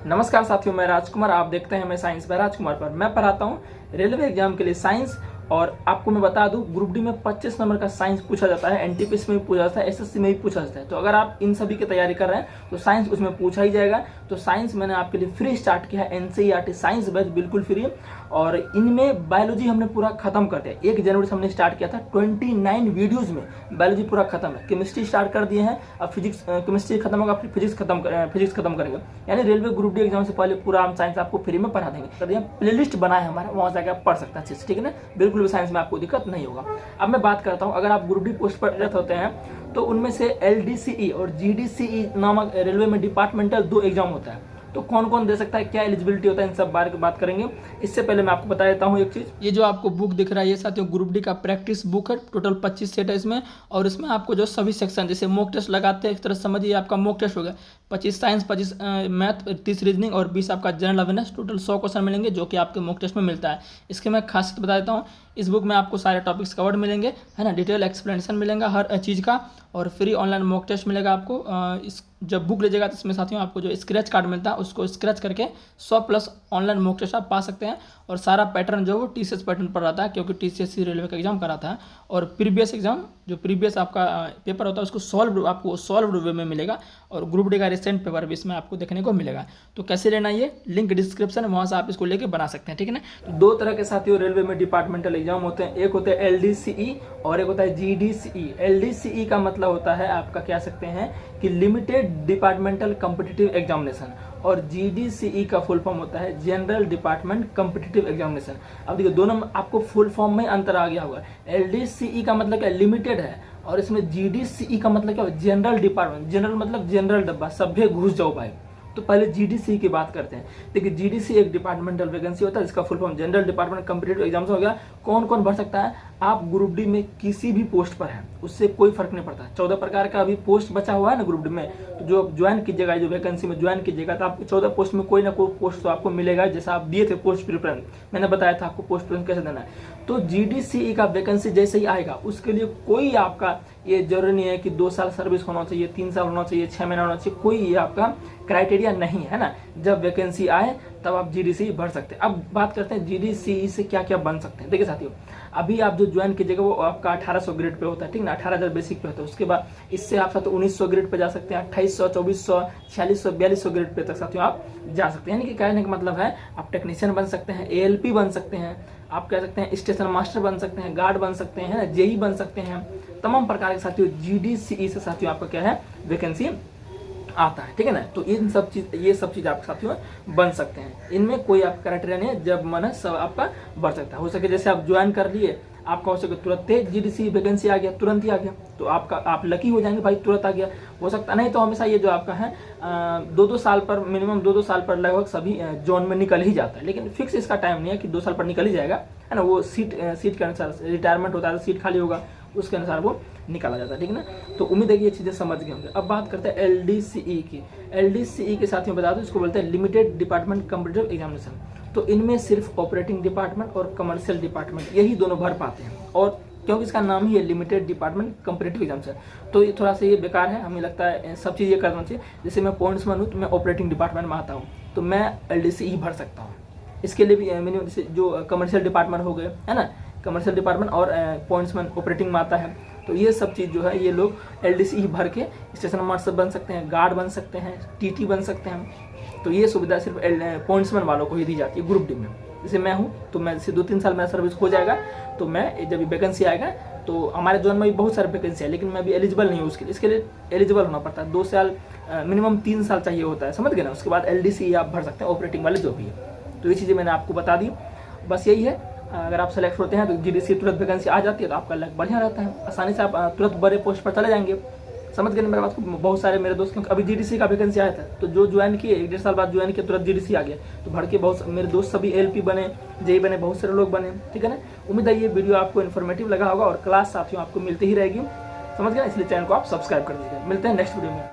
नमस्कार साथियों, मैं राजकुमार। आप देखते हैं मैं साइंस बाय राजकुमार पर। मैं पढ़ाता हूं रेलवे एग्जाम के लिए साइंस। और आपको मैं बता दूं, ग्रुप डी में 25 नंबर का साइंस पूछा जाता है, एनटीपीसी में भी पूछा जाता है, एसएससी में भी पूछा जाता है। तो अगर आप इन सभी की तैयारी कर रहे हैं तो साइंस उसमें पूछा ही जाएगा। तो साइंस मैंने आपके लिए फ्री स्टार्ट किया है, एनसीईआरटी साइंस बैच बिल्कुल फ्री। और इनमें बायोलॉजी हमने पूरा खत्म कर दिया। 1 जनवरी से हमने स्टार्ट किया था, 29 वीडियोज में बायोलॉजी पूरा खत्म है। केमिस्ट्री स्टार्ट कर दिए हैं, अब फिजिक्स केमिस्ट्री खत्म होगा, फिर फिजिक्स खत्म करेंगे। यानी रेलवे ग्रुप डी एग्जाम से पहले पूरा हम साइंस आपको फ्री में पढ़ा देंगे। प्ले लिस्ट बना है हमारा, वहां जाकर आप पढ़ सकते हैं अच्छे से, ठीक है ना। बिल्कुल भी साइंस में आपको दिक्कत नहीं होगा। अब मैं बात करता हूँ, अगर आप ग्रुप डी पोस्ट पर होते हैं तो उनमें से एलडीसीई और जीडीसीई नामक रेलवे में डिपार्टमेंटल 2 एग्जाम होता है। तो कौन कौन दे सकता है, क्या एलिजिबिलिटी होता है, इन सब बारे में बात करेंगे। इससे पहले मैं आपको बता देता हूँ एक चीज। ये जो आपको बुक दिख रहा है, ये साथियों ग्रुप डी का प्रैक्टिस बुक है। टोटल 25 सेट है इसमें। और इसमें आपको जो सभी सेक्शन जैसे मॉक टेस्ट लगाते हैं, एक तरह समझिए आपका मॉक टेस्ट हो गया। 25 साइंस, 25 मैथ, 30 रीजनिंग और 20 आपका जनरल अवेयरनेस। टोटल 100 क्वेश्चन मिलेंगे जो कि आपके मॉक टेस्ट में मिलता है। इसके मैं खासियत बता देता हूँ, इस बुक में आपको सारे टॉपिक्स कवर्ड मिलेंगे, है ना। डिटेल एक्सप्लेनेशन मिलेगा हर चीज़ का, और फ्री ऑनलाइन मॉक टेस्ट मिलेगा आपको। इस जब बुक लीजिएगा तो इसमें साथियों आपको जो स्क्रैच कार्ड मिलता है उसको स्क्रैच करके 100+ ऑनलाइन मॉक टेस्ट आप पा सकते हैं। और सारा पैटर्न जो वो टीसीएस पैटर्न पर रहता है, क्योंकि टीसीएससी रेलवे का एग्जाम कराता है। और प्रीवियस एग्जाम जो प्रीवियस आपका पेपर होता है उसको आपको सॉल्व वे में मिलेगा। और ग्रुप डी का रिसेंट पेपर भी इसमें आपको देखने को मिलेगा। तो कैसे लेना, ये लिंक डिस्क्रिप्शन है, वहाँ से आप इसको लेके बना सकते हैं, ठीक है ना। तो 2 तरह के साथियों रेलवे में डिपार्टमेंटल एग्जाम होते हैं। एक होते हैं एलडीसीई और एक होता है जीडीसीई। एलडीसीई का मतलब होता है आपका, कह सकते हैं कि लिमिटेड डिपार्टमेंटल कॉम्पिटिटिव एग्जामिनेशन। और जीडीसीई का फुल फॉर्म होता है जनरल डिपार्टमेंट कॉम्पिटिटिव एग्जामिनेशन। अब देखिए दोनों में आपको फुल फॉर्म में अंतर आ गया होगा। एलडीसीई का मतलब क्या, लिमिटेड है। और इसमें जीडीसीई का मतलब क्या, जनरल डिपार्टमेंट। जनरल मतलब जनरल डब्बा, सभ्य घुस जाओ भाई। तो पहले जीडीसी की बात करते हैं। देखिए जीडीसी एक डिपार्टमेंटल वैकेंसी होता है जिसका full form general department competitive exams हो गया। कौन कौन भर सकता है, आप ग्रुप डी में किसी भी पोस्ट पर है उससे कोई फर्क नहीं पड़ता। 14 प्रकार का अभी पोस्ट बचा हुआ है ना ग्रुप डी में, तो जो ज्वाइन कीजिएगा, जो वैकेंसी में ज्वाइन कीजिएगा तो आपको 14 पोस्ट में कोई ना कोई पोस्ट तो आपको मिलेगा। जैसा आप दिए थे पोस्ट प्रिफरेंस, मैंने बताया था आपको पोस्ट प्रिफरेंस कैसे देना है। तो जीडीसीई का वैकेंसी जैसे ही आएगा उसके लिए कोई आपका ये जरूरी नहीं है कि 2 साल सर्विस होना चाहिए, 3 साल होना चाहिए, 6 महीना होना चाहिए, कोई ये आपका क्राइटेरिया नहीं है ना। जब वैकेंसी आए तब आप जीडीसीई भर सकते हैं। अब बात करते हैं जीडीसीई से क्या क्या बन सकते हैं। देखिए साथियों, अभी आप जो ज्वाइन कीजिएगा वो आपका 1800 ग्रेड पे होता है, ठीक ना। 18,000 बेसिक पे होता है। उसके बाद इससे आप साथ 1900 ग्रेड पे जा सकते हैं, 2800, 2400, 4600, 4200 ग्रेड पे तक साथियों आप जा सकते हैं। यानी कि कहने का मतलब है आप टेक्नीशियन बन सकते हैं, एएलपी बन सकते हैं, आप कह सकते हैं स्टेशन मास्टर बन सकते हैं, गार्ड बन सकते हैं, जेई बन सकते हैं। तमाम प्रकार के साथियों जीडीसीई से साथियों आपका क्या है, वैकेंसी आता है, ठीक है ना। तो ये सब चीज आप साथियों बन सकते हैं। इनमें कोई आपका क्राइटेरिया नहीं है, जब मन सब आपका बढ़ सकता है। हो सके जैसे आप ज्वाइन कर लिए, आपका हो सके तुरंत जीडीसी वैकेंसी आ गया, तुरंत ही आ गया, तो आप लकी हो जाएंगे भाई, तुरंत आ गया। हो सकता नहीं तो हमेशा ये जो आपका है 2-2 साल पर, मिनिमम 2-2 साल पर लगभग सभी जोन में निकल ही जाता है। लेकिन फिक्स इसका टाइम नहीं है कि 2 साल पर निकल ही जाएगा, है ना। वो सीट के अनुसार रिटायरमेंट होता है, सीट खाली होगा उसके अनुसार वो निकाला जाता है, ठीक है ना। तो उम्मीद है कि ये चीजें समझ गए होंगे। अब बात करते हैं एलडीसीई की। एलडीसीई के साथियों बता दूं, इसको बोलते हैं लिमिटेड डिपार्टमेंट कॉम्पिटिटिव एग्जामिनेशन। तो इनमें सिर्फ ऑपरेटिंग डिपार्टमेंट और कमर्शियल डिपार्टमेंट यही दोनों भर पाते हैं। और क्योंकि इसका नाम ही है लिमिटेड डिपार्टमेंट कॉम्पिटिटिव एग्जामिनेशन, तो ये थोड़ा सा ये बेकार है। हमें लगता है सब चीज़ ये करना चाहिए। जैसे मैं पॉइंट्समैन हूँ तो मैं ऑपरेटिंग डिपार्टमेंट में आता हूँ, तो मैं एलडीसीई भर सकता हूँ। इसके लिए भी मिनिमम जैसे जो कमर्शियल डिपार्टमेंट हो गए, है ना, कमर्शियल डिपार्टमेंट और पॉइंट्समैन ऑपरेटिंग में आता है। तो ये सब चीज़ जो है ये लोग एलडीसीई भर के स्टेशन मास्टर बन सकते हैं, गार्ड बन सकते हैं, टीटी बन सकते हैं। तो ये सुविधा सिर्फ पॉइंट्समैन वालों को ही दी जाती है ग्रुप डी में। जैसे मैं हूँ तो मैं जैसे 2-3 साल मेरा सर्विस हो जाएगा, तो मैं जब वैकेंसी आएगा तो हमारे जोन में भी बहुत सारे वैकेंसी है, लेकिन मैं अभी एलिजिबल नहीं हूँ उसके लिए। इसके लिए एलिजिबल होना पड़ता है, 2 साल मिनिमम 3 साल चाहिए होता है, समझ गए ना। उसके बाद एलडीसीई आप भर सकते हैं, ऑपरेटिंग वाले जो भी है। तो ये चीज़ें मैंने आपको बता दी, बस यही है। अगर आप सेलेक्ट होते हैं तो जीडीसी तुरंत वैकेंसी आ जाती है, तो आपका लक बढ़िया रहता है, आसानी से आप तुरंत बड़े पोस्ट पर चले जाएंगे। समझ गए मेरे बात को। बहुत सारे मेरे दोस्त, क्योंकि अभी जीडीसी का वैकेंसी आया था, तो जो ज्वाइन किए 1-1.5 साल बाद ज्वाइन किए, तुरंत जीडीसी आ गया, तो भर के बहुत मेरे दोस्त सभी एलपी बने, जेई बने, बहुत सारे लोग बने, ठीक है ना। उम्मीद है ये वीडियो आपको इन्फॉर्मेटिव लगा होगा और क्लास साथियों आपको मिलती ही रहेगी, समझ गए। इसलिए चैनल को आप सब्सक्राइब कर दीजिएगा। मिलते हैं नेक्स्ट वीडियो में।